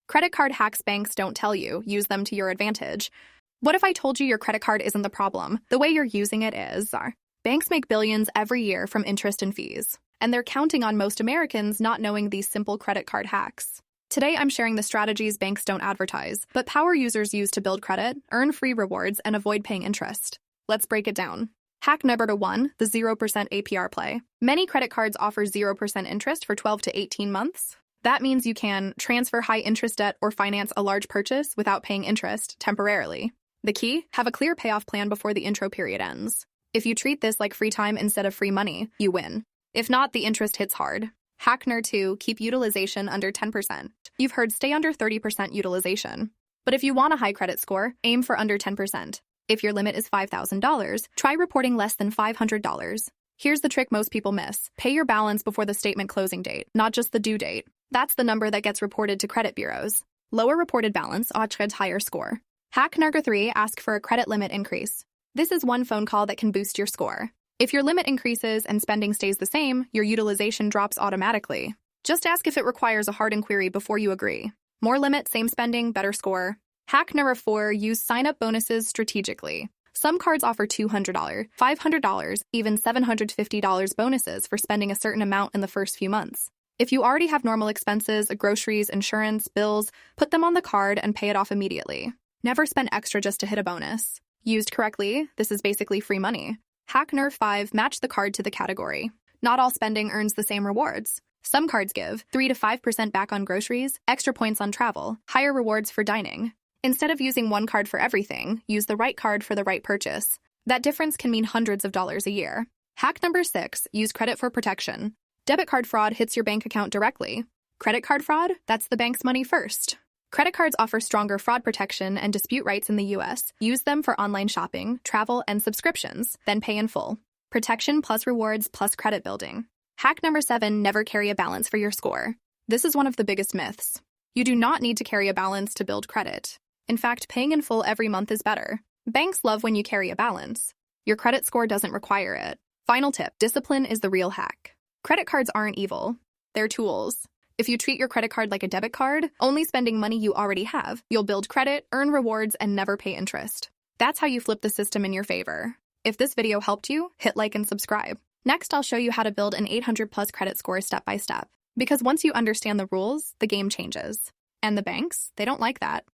Credit card hacks banks don't tell you. Use them to your advantage. What if I told you your credit card isn't the problem? The way you're using it is. Banks make billions every year from interest and fees, and they're counting on most Americans not knowing these simple credit card hacks. Today, I'm sharing the strategies banks don't advertise, but power users use to build credit, earn free rewards, and avoid paying interest. Let's break it down. Hack number 1, the 0% APR play. Many credit cards offer 0% interest for 12 to 18 months. That means you can transfer high-interest debt or finance a large purchase without paying interest temporarily. The key? Have a clear payoff plan before the intro period ends. If you treat this like free time instead of free money, you win. If not, the interest hits hard. Hack number 2, keep utilization under 10%. You've heard stay under 30% utilization. But if you want a high credit score, aim for under 10%. If your limit is $5,000, try reporting less than $500. Here's the trick most people miss. Pay your balance before the statement closing date, not just the due date. That's the number that gets reported to credit bureaus. Lower reported balance, higher score. Hack number 3, ask for a credit limit increase. This is one phone call that can boost your score. If your limit increases and spending stays the same, your utilization drops automatically. Just ask if it requires a hard inquiry before you agree. More limit, same spending, better score. Hack number 4, use sign-up bonuses strategically. Some cards offer $200, $500, even $750 bonuses for spending a certain amount in the first few months. If you already have normal expenses, groceries, insurance, bills, put them on the card and pay it off immediately. Never spend extra just to hit a bonus. Used correctly, this is basically free money. Hack number 5, match the card to the category. Not all spending earns the same rewards. Some cards give 3 to 5% back on groceries, extra points on travel, higher rewards for dining. Instead of using one card for everything, use the right card for the right purchase. That difference can mean hundreds of dollars a year. Hack number 6, use credit for protection. Debit card fraud hits your bank account directly. Credit card fraud? That's the bank's money first. Credit cards offer stronger fraud protection and dispute rights in the U.S. Use them for online shopping, travel, and subscriptions, then pay in full. Protection plus rewards plus credit building. Hack number 7, never carry a balance for your score. This is one of the biggest myths. You do not need to carry a balance to build credit. In fact, paying in full every month is better. Banks love when you carry a balance. Your credit score doesn't require it. Final tip, discipline is the real hack. Credit cards aren't evil. They're tools. If you treat your credit card like a debit card, only spending money you already have, you'll build credit, earn rewards, and never pay interest. That's how you flip the system in your favor. If this video helped you, hit like and subscribe. Next, I'll show you how to build an 800+ credit score step by step. Because once you understand the rules, the game changes. And the banks, they don't like that.